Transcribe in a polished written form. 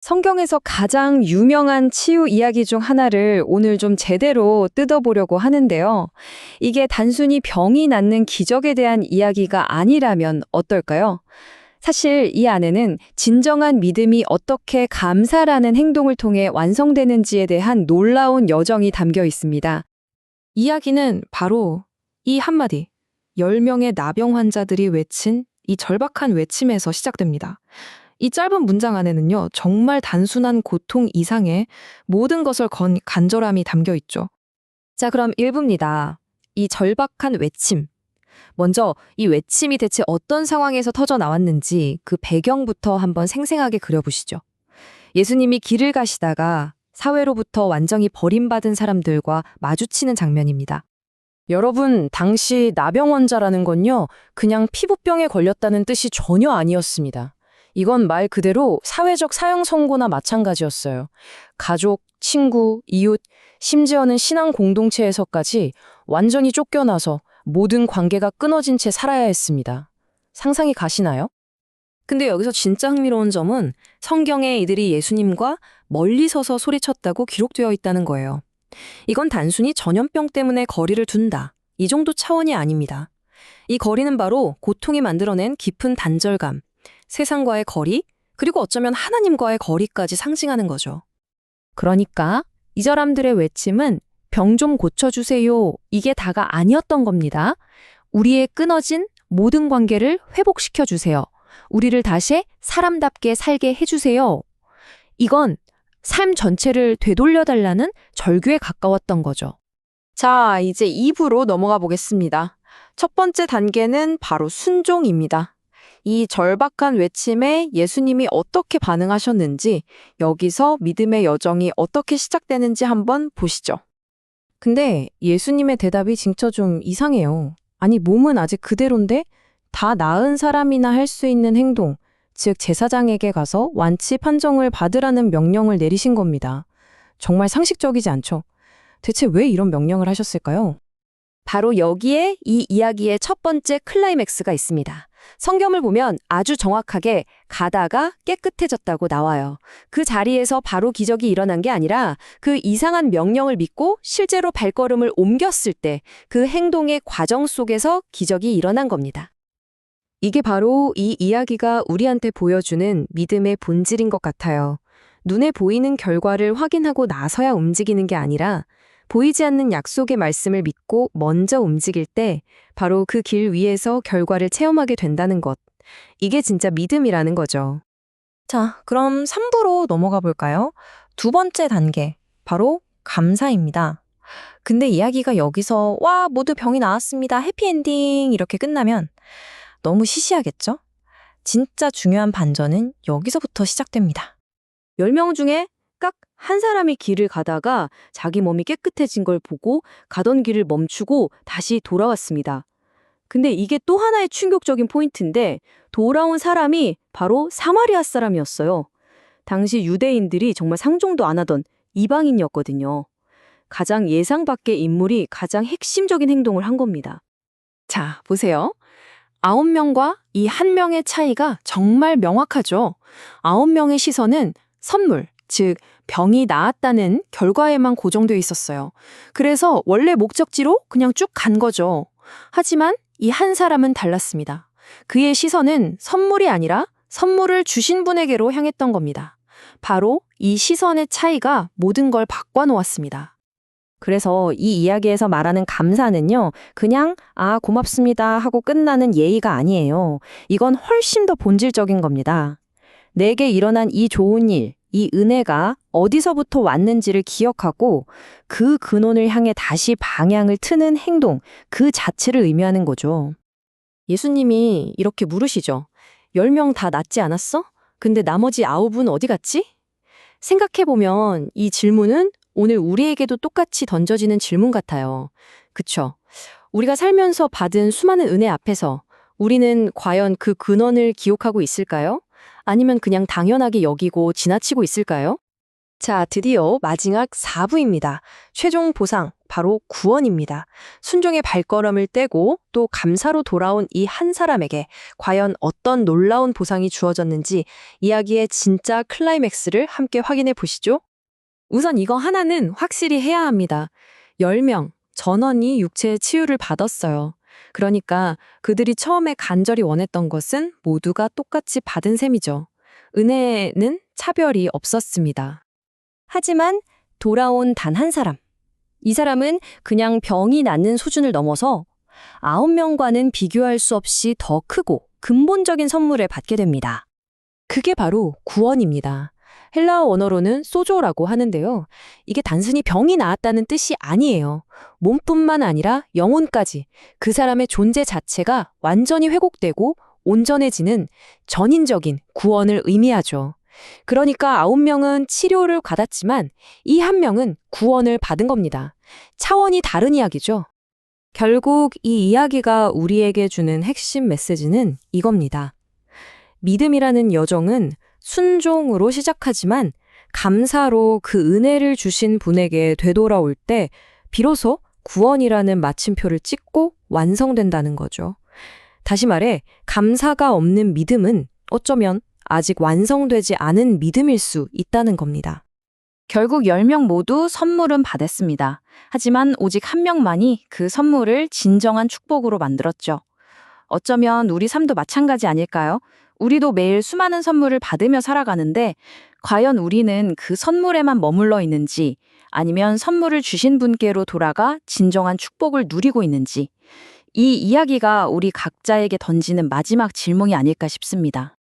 성경에서 가장 유명한 치유 이야기 중 하나를 오늘 좀 제대로 뜯어보려고 하는데요. 이게 단순히 병이 낫는 기적에 대한 이야기가 아니라면 어떨까요? 사실 이 안에는 진정한 믿음이 어떻게 감사라는 행동을 통해 완성되는지에 대한 놀라운 여정이 담겨 있습니다. 이야기는 바로 이 한마디, 10명의 나병 환자들이 외친 이 절박한 외침에서 시작됩니다. 이 짧은 문장 안에는요, 정말 단순한 고통 이상의 모든 것을 건 간절함이 담겨 있죠. 자, 그럼 1부입니다. 이 절박한 외침. 먼저 이 외침이 대체 어떤 상황에서 터져 나왔는지 그 배경부터 한번 생생하게 그려보시죠. 예수님이 길을 가시다가 사회로부터 완전히 버림받은 사람들과 마주치는 장면입니다. 여러분, 당시 나병 환자라는 건요, 그냥 피부병에 걸렸다는 뜻이 전혀 아니었습니다. 이건 말 그대로 사회적 사형 선고나 마찬가지였어요. 가족, 친구, 이웃, 심지어는 신앙 공동체에서까지 완전히 쫓겨나서 모든 관계가 끊어진 채 살아야 했습니다. 상상이 가시나요? 근데 여기서 진짜 흥미로운 점은 성경에 이들이 예수님과 멀리 서서 소리쳤다고 기록되어 있다는 거예요. 이건 단순히 전염병 때문에 거리를 둔다, 이 정도 차원이 아닙니다. 이 거리는 바로 고통이 만들어낸 깊은 단절감, 세상과의 거리, 그리고 어쩌면 하나님과의 거리까지 상징하는 거죠. 그러니까 이 사람들의 외침은 병 좀 고쳐주세요. 이게 다가 아니었던 겁니다. 우리의 끊어진 모든 관계를 회복시켜 주세요. 우리를 다시 사람답게 살게 해주세요. 이건 삶 전체를 되돌려달라는 절규에 가까웠던 거죠. 자, 이제 2부로 넘어가 보겠습니다. 첫 번째 단계는 바로 순종입니다. 이 절박한 외침에 예수님이 어떻게 반응하셨는지, 여기서 믿음의 여정이 어떻게 시작되는지 한번 보시죠. 근데 예수님의 대답이 진짜 좀 이상해요. 아니, 몸은 아직 그대로인데 다 나은 사람이나 할 수 있는 행동, 즉 제사장에게 가서 완치 판정을 받으라는 명령을 내리신 겁니다. 정말 상식적이지 않죠? 대체 왜 이런 명령을 하셨을까요? 바로 여기에 이 이야기의 첫 번째 클라이맥스가 있습니다. 성경을 보면 아주 정확하게 가다가 깨끗해졌다고 나와요. 그 자리에서 바로 기적이 일어난 게 아니라 그 이상한 명령을 믿고 실제로 발걸음을 옮겼을 때 그 행동의 과정 속에서 기적이 일어난 겁니다. 이게 바로 이 이야기가 우리한테 보여주는 믿음의 본질인 것 같아요. 눈에 보이는 결과를 확인하고 나서야 움직이는 게 아니라 보이지 않는 약속의 말씀을 믿고 먼저 움직일 때 바로 그 길 위에서 결과를 체험하게 된다는 것. 이게 진짜 믿음이라는 거죠. 자, 그럼 3부로 넘어가 볼까요? 두 번째 단계, 바로 감사입니다. 근데 이야기가 여기서 와, 모두 병이 나았습니다, 해피엔딩 이렇게 끝나면 너무 시시하겠죠? 진짜 중요한 반전은 여기서부터 시작됩니다. 10명 중에 딱 한 사람이 길을 가다가 자기 몸이 깨끗해진 걸 보고 가던 길을 멈추고 다시 돌아왔습니다. 근데 이게 또 하나의 충격적인 포인트인데 돌아온 사람이 바로 사마리아 사람이었어요. 당시 유대인들이 정말 상종도 안 하던 이방인이었거든요. 가장 예상 밖의 인물이 가장 핵심적인 행동을 한 겁니다. 자, 보세요. 9명과 이 1명의 차이가 정말 명확하죠. 9명의 시선은 선물, 즉 병이 나았다는 결과에만 고정되어 있었어요. 그래서 원래 목적지로 그냥 쭉 간 거죠. 하지만 이 한 사람은 달랐습니다. 그의 시선은 선물이 아니라 선물을 주신 분에게로 향했던 겁니다. 바로 이 시선의 차이가 모든 걸 바꿔놓았습니다. 그래서 이 이야기에서 말하는 감사는요, 그냥 고맙습니다 하고 끝나는 예의가 아니에요. 이건 훨씬 더 본질적인 겁니다. 내게 일어난 이 좋은 일, 이 은혜가 어디서부터 왔는지를 기억하고 그 근원을 향해 다시 방향을 트는 행동, 그 자체를 의미하는 거죠. 예수님이 이렇게 물으시죠. 10명 다 낫지 않았어? 근데 나머지 9은 어디 갔지? 생각해보면 이 질문은 오늘 우리에게도 똑같이 던져지는 질문 같아요. 그쵸? 우리가 살면서 받은 수많은 은혜 앞에서 우리는 과연 그 근원을 기억하고 있을까요? 아니면 그냥 당연하게 여기고 지나치고 있을까요? 자, 드디어 마지막 4부입니다. 최종 보상, 바로 구원입니다. 순종의 발걸음을 떼고 또 감사로 돌아온 이 한 사람에게 과연 어떤 놀라운 보상이 주어졌는지 이야기의 진짜 클라이맥스를 함께 확인해 보시죠. 우선 이거 하나는 확실히 해야 합니다. 10명, 전원이 육체의 치유를 받았어요. 그러니까 그들이 처음에 간절히 원했던 것은 모두가 똑같이 받은 셈이죠. 은혜에는 차별이 없었습니다. 하지만 돌아온 단 한 사람. 이 사람은 그냥 병이 낫는 수준을 넘어서 9명과는 비교할 수 없이 더 크고 근본적인 선물을 받게 됩니다. 그게 바로 구원입니다. 헬라어 원어로는 소조라고 하는데요. 이게 단순히 병이 나았다는 뜻이 아니에요. 몸뿐만 아니라 영혼까지 그 사람의 존재 자체가 완전히 회복되고 온전해지는 전인적인 구원을 의미하죠. 그러니까 9명은 치료를 받았지만 이 한 명은 구원을 받은 겁니다. 차원이 다른 이야기죠. 결국 이 이야기가 우리에게 주는 핵심 메시지는 이겁니다. 믿음이라는 여정은 순종으로 시작하지만 감사로 그 은혜를 주신 분에게 되돌아올 때 비로소 구원이라는 마침표를 찍고 완성된다는 거죠. 다시 말해, 감사가 없는 믿음은 어쩌면 아직 완성되지 않은 믿음일 수 있다는 겁니다. 결국 10명 모두 선물은 받았습니다. 하지만 오직 한 명만이 그 선물을 진정한 축복으로 만들었죠. 어쩌면 우리 삶도 마찬가지 아닐까요? 우리도 매일 수많은 선물을 받으며 살아가는데 과연 우리는 그 선물에만 머물러 있는지 아니면 선물을 주신 분께로 돌아가 진정한 축복을 누리고 있는지 이 이야기가 우리 각자에게 던지는 마지막 질문이 아닐까 싶습니다.